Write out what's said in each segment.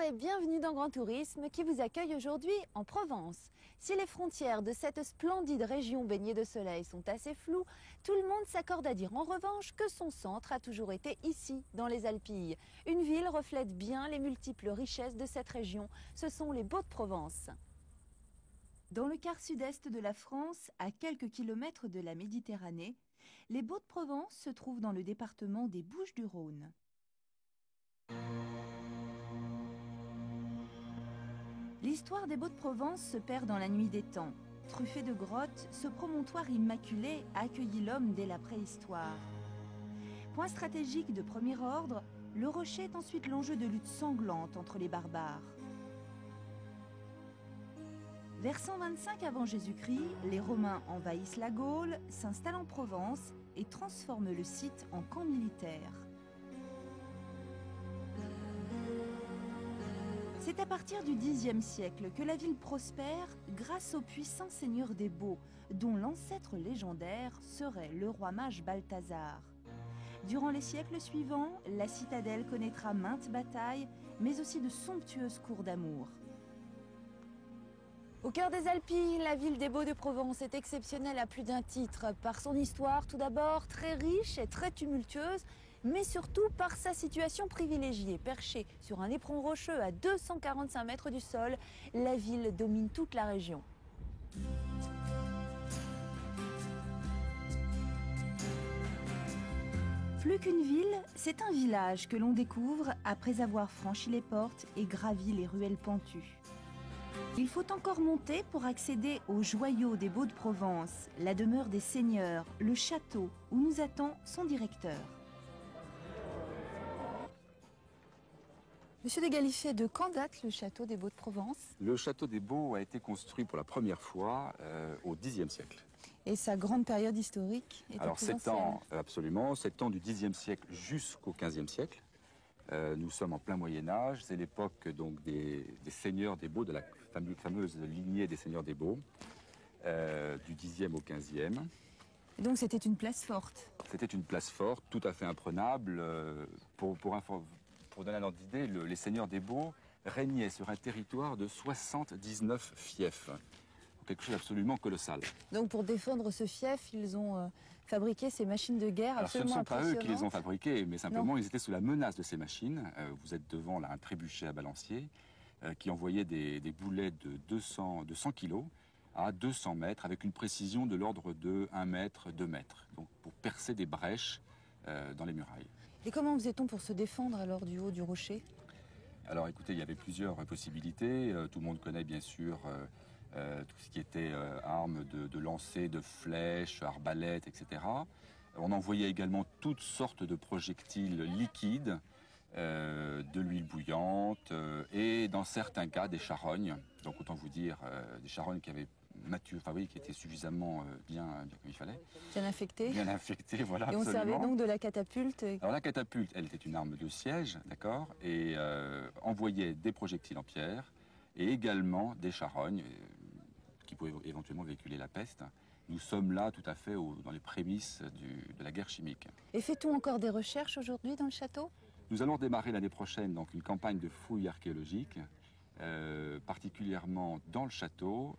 et bienvenue dans Grand Tourisme qui vous accueille aujourd'hui en Provence. Si les frontières de cette splendide région baignée de soleil sont assez floues, tout le monde s'accorde à dire en revanche que son centre a toujours été ici, dans les Alpilles. Une ville reflète bien les multiples richesses de cette région, ce sont les Baux-de-Provence. Dans le quart sud-est de la France, à quelques kilomètres de la Méditerranée, les Baux-de-Provence se trouvent dans le département des Bouches-du-Rhône. L'histoire des Baux-de-Provence se perd dans la nuit des temps. Truffé de grottes, ce promontoire immaculé a accueilli l'homme dès la préhistoire. Point stratégique de premier ordre, le rocher est ensuite l'enjeu de luttes sanglantes entre les barbares. Vers 125 avant Jésus-Christ, les Romains envahissent la Gaule, s'installent en Provence et transforment le site en camp militaire. C'est à partir du Xe siècle que la ville prospère grâce au puissant seigneur des Baux, dont l'ancêtre légendaire serait le roi mage Balthazar. Durant les siècles suivants, la citadelle connaîtra maintes batailles, mais aussi de somptueuses cours d'amour. Au cœur des Alpilles, la ville des Baux-de-Provence est exceptionnelle à plus d'un titre. Par son histoire tout d'abord, très riche et très tumultueuse, mais surtout par sa situation privilégiée. Perchée sur un éperon rocheux à 245 mètres du sol, la ville domine toute la région. Plus qu'une ville, c'est un village que l'on découvre après avoir franchi les portes et gravi les ruelles pentues. Il faut encore monter pour accéder au joyau des Baux-de-Provence, la demeure des seigneurs, le château où nous attend son directeur. Monsieur de Galifet, de quand date le château des Baux-de-Provence? Le château des Baux a été construit pour la première fois au Xe siècle. Et sa grande période historique est Alors plus 7 ancienne. ans, absolument, 7 ans du Xe siècle jusqu'au XVe siècle. Nous sommes en plein Moyen-Âge, c'est l'époque donc des seigneurs des Baux, de la fameuse lignée des seigneurs des Baux, du Xe au XVe. Et donc c'était une place forte. C'était une place forte, tout à fait imprenable. Pour donner un ordre d'idée, les seigneurs des Baux régnaient sur un territoire de 79 fiefs. Quelque chose d'absolument colossal. Donc pour défendre ce fief, ils ont fabriqué ces machines de guerre absolument impressionnantes. Ce ne sont pas eux qui les ont fabriquées, mais simplement ils étaient sous la menace de ces machines. Vous êtes devant là, un trébuchet à balancier qui envoyait des boulets de 200 kilos à 200 mètres avec une précision de l'ordre de 1 mètre, 2 mètres. Donc pour percer des brèches dans les murailles. Et comment faisait-on pour se défendre alors du haut du rocher? Alors écoutez, il y avait plusieurs possibilités. Tout le monde connaît bien sûr tout ce qui était armes de lancer, de flèches, arbalètes, etc. On envoyait également toutes sortes de projectiles liquides, de l'huile bouillante et dans certains cas des charognes. Donc autant vous dire des charognes qui avaient qui étaient suffisamment bien comme il fallait. Bien infectées. Bien infectées, voilà. Et on absolument. servait donc de la catapulte. Alors la catapulte, elle était une arme de siège, d'accord, et envoyait des projectiles en pierre et également des charognes qui pouvaient éventuellement véhiculer la peste. Nous sommes là tout à fait dans les prémices de la guerre chimique. Et fait-on encore des recherches aujourd'hui dans le château? Nous allons démarrer l'année prochaine donc une campagne de fouilles archéologiques, particulièrement dans le château,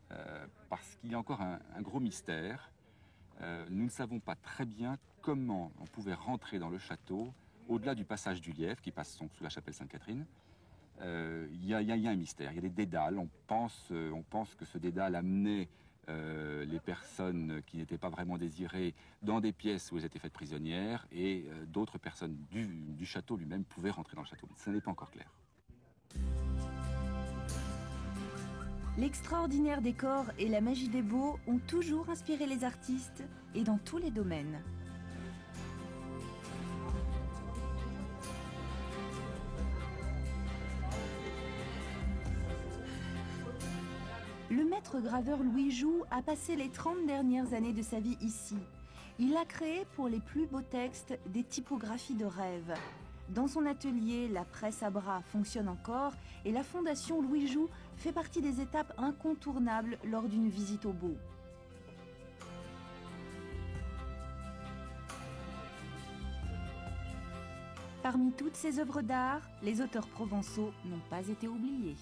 parce qu'il y a encore un gros mystère. Nous ne savons pas très bien comment on pouvait rentrer dans le château au-delà du passage du Lièvre qui passe donc sous la chapelle Sainte-Catherine. Il y a un mystère, il y a des dédales. On pense que ce dédale amenait les personnes qui n'étaient pas vraiment désirées dans des pièces où elles étaient faites prisonnières et d'autres personnes du château lui-même pouvaient rentrer dans le château. Ce n'est pas encore clair. L'extraordinaire décor et la magie des Baux ont toujours inspiré les artistes et dans tous les domaines. Le maître graveur Louis Joux a passé les 30 dernières années de sa vie ici. Il a créé pour les plus beaux textes des typographies de rêve. Dans son atelier, la presse à bras fonctionne encore et la Fondation Louis Joux fait partie des étapes incontournables lors d'une visite aux Baux. Parmi toutes ces œuvres d'art, les auteurs provençaux n'ont pas été oubliés.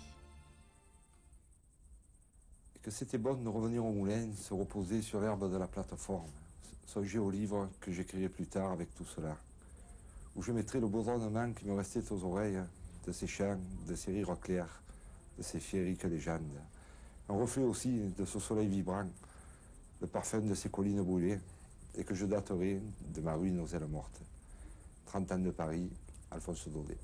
Et que c'était bon de revenir au moulin, se reposer sur l'herbe de la plateforme, songer au livre que j'écrirai plus tard avec tout cela, où je mettrai le bourdonnement qui me restait aux oreilles de ces chants, de ces rires clairs, de ces féeriques légendes. Un reflet aussi de ce soleil vibrant, le parfum de ces collines brûlées, et que je daterai de ma ruine aux ailes mortes. 30 ans de Paris, Alphonse Daudet.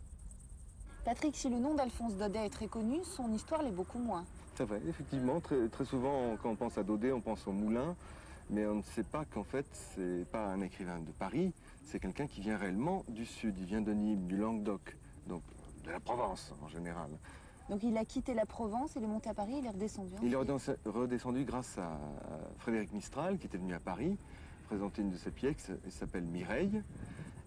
Patrick, si le nom d'Alphonse Daudet est très connu, son histoire l'est beaucoup moins. C'est vrai, effectivement, très souvent, quand on pense à Daudet, on pense au moulin, mais on ne sait pas qu'en fait, c'est pas un écrivain de Paris, c'est quelqu'un qui vient réellement du sud, il vient de Nîmes, du Languedoc, donc de la Provence en général. Donc il a quitté la Provence, il est monté à Paris, il est redescendu. Il est redescendu grâce à Frédéric Mistral, qui était venu à Paris, présenter une de ses pièces, elle s'appelle Mireille,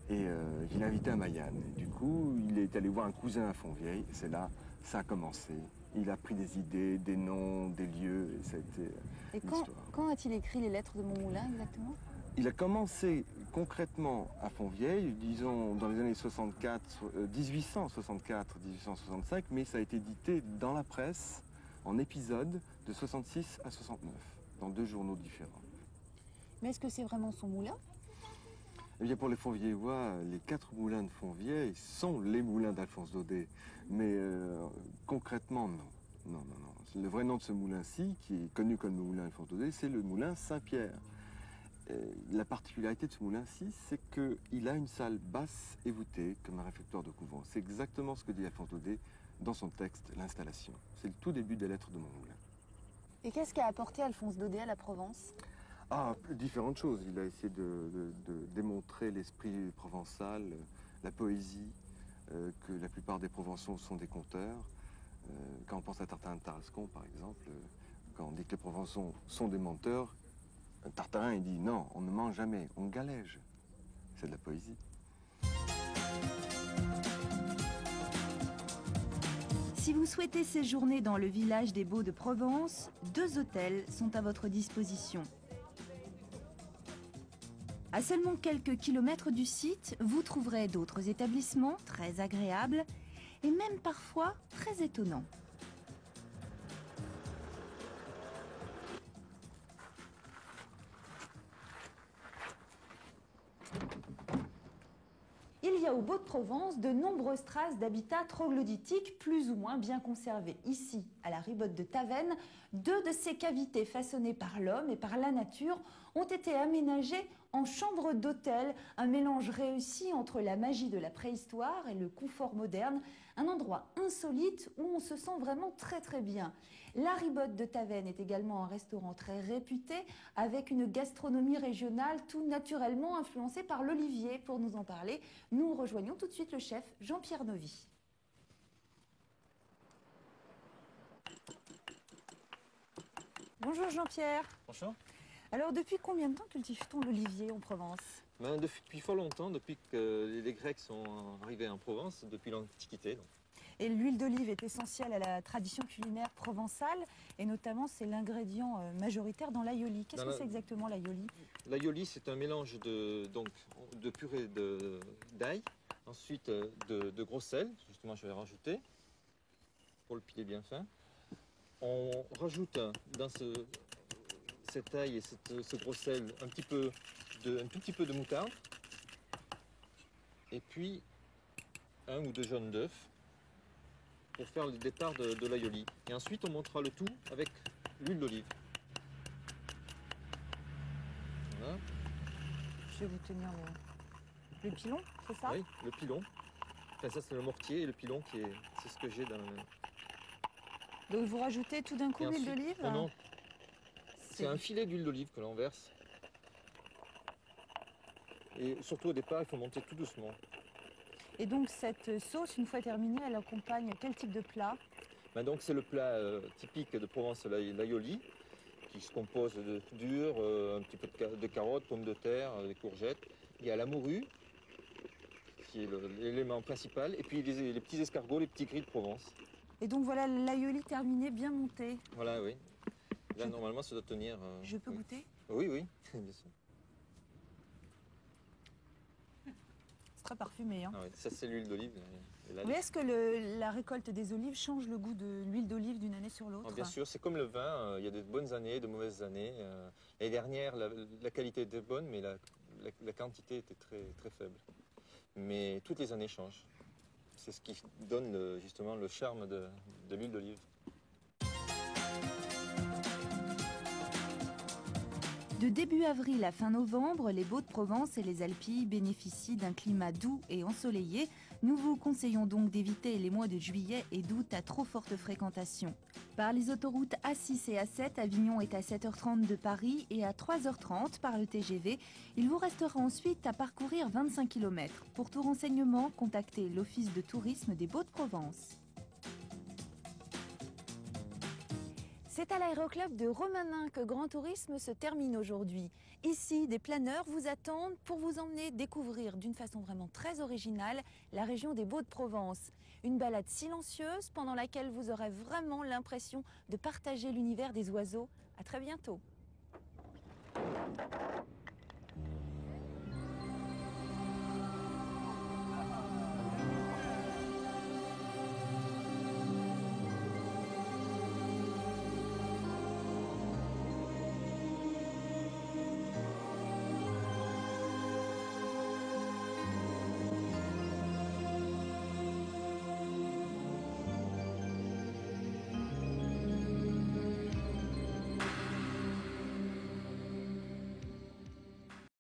et il l'a invité à Mayenne. Et du coup, il est allé voir un cousin à Fontvieille, et c'est là, ça a commencé. Il a pris des idées, des noms, des lieux, et ça a été l'histoire. Quand a-t-il écrit les lettres de Montmoulin exactement? Il a commencé concrètement à Fontvieille, disons dans les années 1864-1865, mais ça a été édité dans la presse en épisodes de 66 à 69, dans 2 journaux différents. Mais est-ce que c'est vraiment son moulin? Eh bien pour les Fontvieillois, les 4 moulins de Fontvieille sont les moulins d'Alphonse Daudet, mais concrètement non. Non. Le vrai nom de ce moulin-ci, qui est connu comme le moulin Alphonse Daudet, c'est le moulin Saint-Pierre. La particularité de ce moulin-ci, c'est qu'il a une salle basse et voûtée, comme un réfectoire de couvent. C'est exactement ce que dit Alphonse Daudet dans son texte, l'installation. C'est le tout début des lettres de mon moulin. Et qu'est-ce qu'a apporté Alphonse Daudet à la Provence? Différentes choses. Il a essayé de démontrer l'esprit provençal, la poésie, que la plupart des Provençaux sont des conteurs. Quand on pense à Tartarin de Tarascon, par exemple, quand on dit que les Provençaux sont des menteurs, Tartarin, il dit non, on ne ment jamais, on galège. C'est de la poésie. Si vous souhaitez séjourner dans le village des Baux de Provence, 2 hôtels sont à votre disposition. À seulement quelques kilomètres du site, vous trouverez d'autres établissements très agréables et même parfois très étonnants. Il y a au Baux de Provence de nombreuses traces d'habitats troglodytiques plus ou moins bien conservés. Ici, à la ribote de Tavennes, 2 de ces cavités façonnées par l'homme et par la nature ont été aménagées en chambres d'hôtel, un mélange réussi entre la magie de la préhistoire et le confort moderne, un endroit insolite où on se sent vraiment très bien. La ribote de Tavennes est également un restaurant très réputé avec une gastronomie régionale tout naturellement influencée par l'olivier. Pour nous en parler, nous rejoignons tout de suite le chef Jean-Pierre Novy. Bonjour Jean-Pierre. Bonjour. Alors depuis combien de temps cultive-t-on l'olivier en Provence? Depuis fort longtemps, depuis que les Grecs sont arrivés en Provence, depuis l'Antiquité. Donc. Et l'huile d'olive est essentielle à la tradition culinaire provençale et notamment c'est l'ingrédient majoritaire dans l'aioli. Qu'est-ce que c'est exactement l'aioli? L'aioli, c'est un mélange de purée d'ail, ensuite de gros sel, justement je vais rajouter pour le piler bien fin. On rajoute dans cet ail et ce gros sel un tout petit peu de moutarde et puis 1 ou 2 jaunes d'œufs pour faire le départ de l'aioli. Et ensuite on montera le tout avec l'huile d'olive. Voilà. Je vais vous tenir le pilon, c'est ça? Oui, le pilon. Enfin, ça c'est le mortier et le pilon c'est ce que j'ai dans la main. Donc vous rajoutez tout d'un coup l'huile d'olive? Non. C'est un filet d'huile d'olive que l'on verse. Et surtout au départ, il faut monter tout doucement. Et donc cette sauce, une fois terminée, elle accompagne quel type de plat? Donc c'est le plat typique de Provence, l'aioli, qui se compose de durs, un petit peu de carottes, pommes de terre, des courgettes. Il y a la morue, qui est l'élément principal, et puis les petits escargots, les petits gris de Provence. Et donc voilà l'aioli terminé, bien monté. Voilà, oui. Là, normalement, ça doit tenir... Je peux goûter? Oui, bien sûr. très parfumé. Hein. Ah ouais, ça c'est l'huile d'olive. Et là, Oui, est-ce que la récolte des olives change le goût de l'huile d'olive d'une année sur l'autre? Bien sûr, c'est comme le vin, il y a de bonnes années, de mauvaises années. L'année dernière, la qualité était bonne, mais la quantité était très, très faible. Mais toutes les années changent. C'est ce qui donne justement le charme de l'huile d'olive. De début avril à fin novembre, les Baux-de-Provence et les Alpilles bénéficient d'un climat doux et ensoleillé. Nous vous conseillons donc d'éviter les mois de juillet et d'août à trop forte fréquentation. Par les autoroutes A6 et A7, Avignon est à 7h30 de Paris et à 3h30 par le TGV. Il vous restera ensuite à parcourir 25 km. Pour tout renseignement, contactez l'Office de tourisme des Baux-de-Provence. C'est à l'aéroclub de Romanin que Grand Tourisme se termine aujourd'hui. Ici, des planeurs vous attendent pour vous emmener découvrir d'une façon vraiment très originale la région des Baux-de-Provence. Une balade silencieuse pendant laquelle vous aurez vraiment l'impression de partager l'univers des oiseaux. À très bientôt.